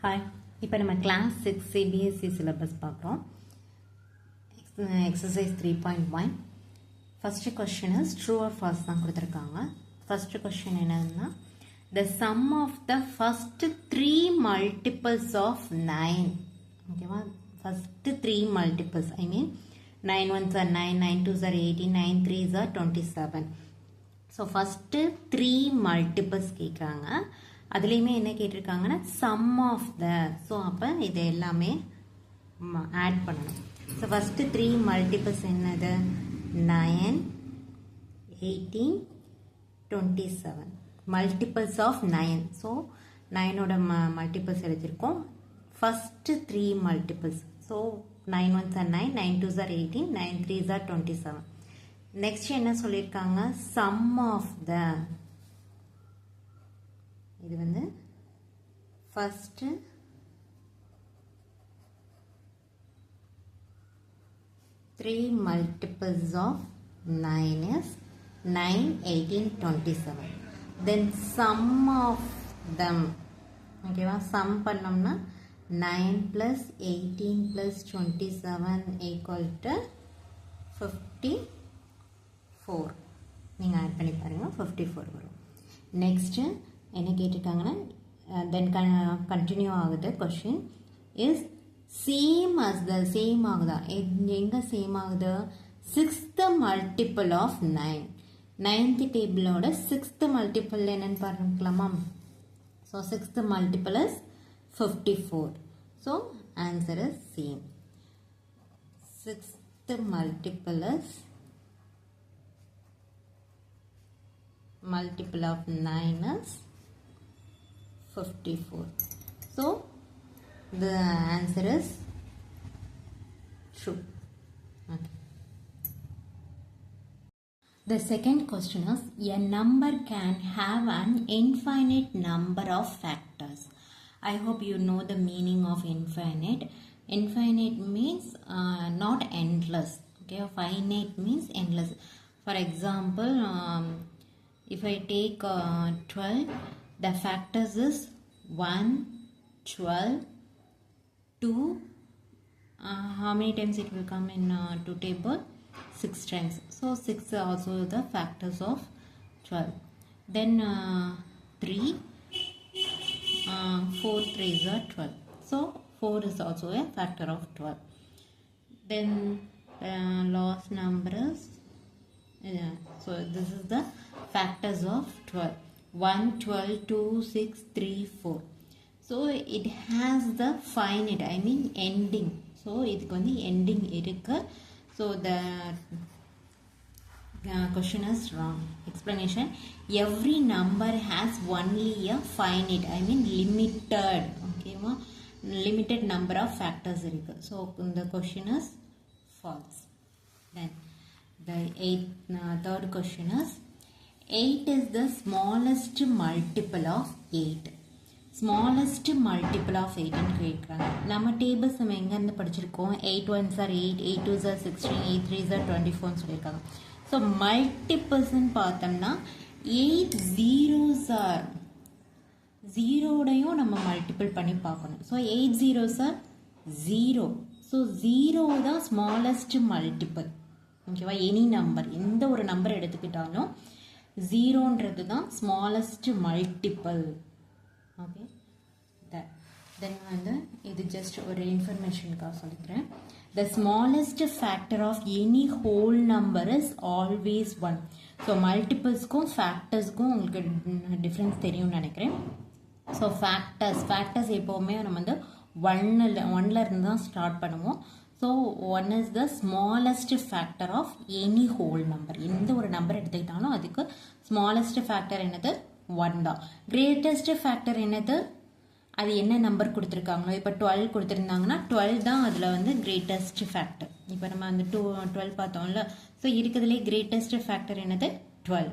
Hi, இப்போ நம்ம class 6 CBSE syllabus பார்க்குறோம். Exercise 3.1. First question is true or false தான் கொடுத்துருக்காங்க. ஃபஸ்ட்டு கொஸ்டின் என்னன்னா, the sum of the first 3 multiples of 9. ஓகேவா, first 3 multiples, I mean 9 1s are 9, 9 2s are 18, 9 3s are 27. So first 3 multiples கேட்குறாங்க. அதுலேயுமே என்ன கேட்டிருக்காங்கன்னா some of the. So அப்போ இது எல்லாமே ஆட் பண்ணணும். ஸோ ஃபஸ்ட்டு 3 மல்டிபிள்ஸ் என்னது? 9, 18, 27. Multiples of 9. ஸோ 9ஓட மல்டிபிள்ஸ் எழுதியிருக்கோம். First 3 multiples. So 9 1s are 9, 9 2s are 18, 9 3s are 27. Next என்ன சொல்லியிருக்காங்க? Sum of the. இது வந்து first 3 multiples of 9 is 9, 18, 27. Then sum of them. ஓகேவா, சம் பண்ணோம்னா 9 + 18 + 27 = 54. நீங்கள் ஆட் பண்ணி பாருங்கள், 54 வரும். நெக்ஸ்ட்டு என்ன கேட்டிருக்காங்கன்னா, தென் கண்டினியூ ஆகுது. Question is same as the. Same ஆகுதா? எங்கே சேம் ஆகுது? 6th multiple of 9. 9th டேபிளோட 6th multiple என்னன்னு பார்க்கலாமா? So 6th multiple is 54. So answer is same. 6th multiple is multiple of 9 is 54. So the answer is true. Okay. The second question is, a number can have an infinite number of factors. I hope you know the meaning of infinite. Infinite means not endless. Okay, finite means endless. For example, if I take 12, the factors is 1, 12, 2. How many times it will come in 2 table? 6 times. So 6 are also the factors of 12. Then 3, 4 3s are 12. So 4 is also a factor of 12. Then last number is, so this is the factors of 12. 1, 12, 2, 6, 3, 4. So it has the finite, I mean ending. So இதுக்கு வந்து ending இருக்கு. So the question is wrong. Explanation: every number has only a finite, I mean limited. Okay, limited number of factors இருக்கு. So the question is false. Then the third question is, 8 is the smallest multiple of 8. Smallest multiple of 8 ன்னு கேட்குறாங்க. நம்ம tables நம்ம எங்கேருந்து படிச்சிருக்கோம்? 8 1s are 8, 8 2s are 16, 8 3s are 24 சொல்லியிருக்காங்க. So மல்டிபிள்ஸ்ன்னு பார்த்தோம்னா 8 zeros are 0டையும் நம்ம மல்டிபிள் பண்ணி பார்க்கணும். So 8 zeros are 0. ஸோ 0 தான் ஸ்மாலஸ்ட் மல்டிபிள். ஓகேவா, எனி நம்பர், எந்த ஒரு நம்பர் எடுத்துக்கிட்டாலும் 0ன்றது தான் ஸ்மாலஸ்ட் மல்டிபிள். ஓகே, தென் வந்து இது ஜஸ்ட் ஒரு இன்ஃபர்மேஷனுக்காக சொல்லிக்கிறேன். The smallest factor of any whole number is always 1. So மல்டிபிள்ஸ்க்கும் ஃபேக்டர்ஸ்க்கும் உங்களுக்கு டிஃப்ரென்ஸ் தெரியும்னு நினைக்கிறேன். ஸோ ஃபேக்டர்ஸ் எப்போவுமே நம்ம வந்து 1ல் இருந்து தான் ஸ்டார்ட் பண்ணுவோம். So 1 is the smallest factor of any whole number. எந்த ஒரு நம்பர் எடுத்துக்கிட்டாலும் அதுக்கு ஸ்மாலஸ்ட் ஃபேக்டர் என்னது? 1 தான். கிரேட்டஸ்ட் ஃபேக்டர் என்னது? அது என்ன நம்பர் கொடுத்துருக்காங்களோ, இப்போ 12 கொடுத்துருந்தாங்கன்னா 12 தான் அதில் வந்து கிரேட்டஸ்ட் ஃபேக்டர். இப்போ நம்ம அந்த 12 பார்த்தோம்ல. ஸோ இருக்கிறதுலே கிரேட்டஸ்ட் ஃபேக்டர் என்னது? 12.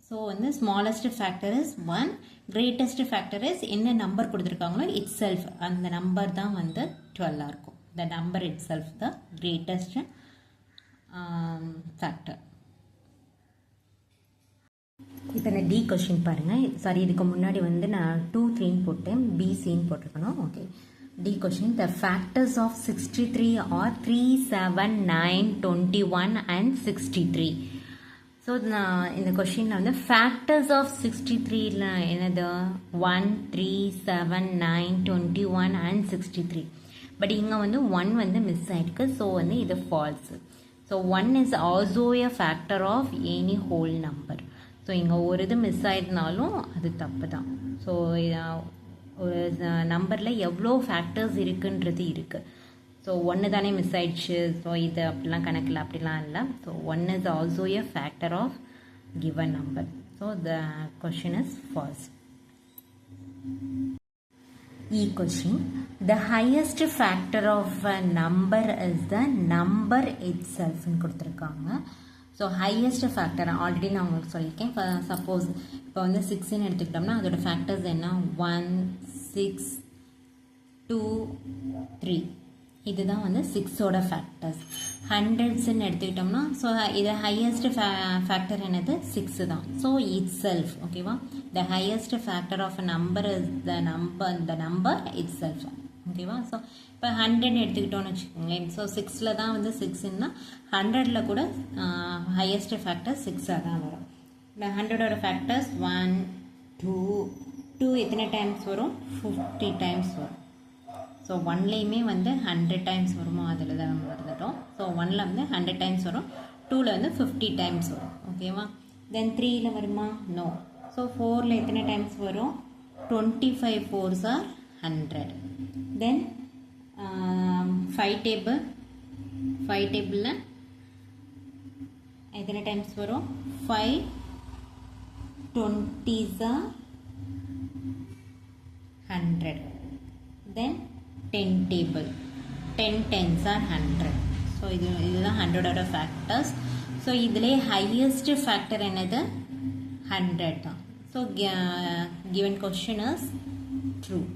ஸோ வந்து smallest factor is 1. Greatest factor is என்ன நம்பர் கொடுத்துருக்காங்களோ இட் செல்ஃப், அந்த நம்பர் தான் வந்து 12 இருக்கும். The number itself the greatest factor. இப்போ இந்த டி கொஷின் பாருங்கள். சாரி, இதுக்கு முன்னாடி வந்து நான் 2 3 போட்டேன், பிசின்னு போட்டிருக்கணும். Okay, D question. The factors of 63 are 3, 7, 9, 21 and 63. So நான் இந்த கொஷினில் வந்து ஃபேக்டர்ஸ் ஆஃப் 63ல என்னது 1, 3, 7, 9, 21 and 63. பட் இங்கே வந்து 1 வந்து மிஸ் ஆகிருக்கு. ஸோ வந்து இது false. So 1 is also a factor of any whole number. So இங்கே ஒரு இது மிஸ் ஆயிருந்தாலும் அது தப்பு தான். ஸோ ஒரு நம்பரில் எவ்வளோ ஃபேக்டர்ஸ் இருக்குன்றது இருக்குது. ஸோ 1 தானே மிஸ் ஆயிடுச்சு, ஸோ இது அப்படிலாம் கணக்கில் அப்படிலாம் இல்லை. So 1 is also a factor of given number. So the question is false. E question. The highest factor of a number is the number itself ன்னு கொடுத்துருக்காங்க. ஸோ ஹையஸ்ட் ஃபேக்டர் ஆல்ரெடி நான் உங்களுக்கு சொல்லியிருக்கேன். இப்போ சப்போஸ் இப்போ வந்து 6ன்னு எடுத்துக்கிட்டோம்னா அதோட ஃபேக்டர்ஸ் என்ன 1, 6, 2, 3. இதுதான் வந்து 6ஓட ஃபேக்டர்ஸ். ஹண்ட்ரட்ஸ்ன்னு எடுத்துக்கிட்டோம்னா ஸோ இது ஹையஸ்ட் ஃபேக்டர் என்னது 6 தான். So itself. ஓகேவா, the highest factor of a number is the number itself. ஓகேவா, ஸோ இப்போ 100 எடுத்துக்கிட்டோன்னு வச்சுக்கோங்களேன். ஸோ 6ல் தான் வந்து 6ன்னா 100ல் கூட ஹையஸ்ட் ஃபேக்டர் 6ஆக தான் வரும். இந்த 100ஓட ஃபேக்டர்ஸ் 1, 2 எத்தனை டைம்ஸ் வரும் 50 டைம்ஸ் வரும். ஸோ 1லேயுமே வந்து 100 டைம்ஸ் வருமோ அதில் தான் நம்ம வந்துட்டோம். ஸோ 1ல் வந்து 100 டைம்ஸ் வரும், 2ல் வந்து 50 டைம்ஸ் வரும். ஓகேவா, தென் 3ல் வருமா நோ. ஸோ 4ல் எத்தனை டைம்ஸ் வரும் 25 4s are 100. தென் 5 டேபிளில் எத்தனை டைம்ஸ் வரும் 5 20s are 100. Then 10 table 10 10s are 100. So இதுதான் 100ஓட ஃபேக்டர்ஸ். ஸோ இதிலே ஹையஸ்ட் ஃபேக்டர் என்னது 100 தான். So given question is true.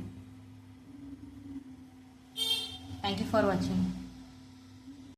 Thank you for watching.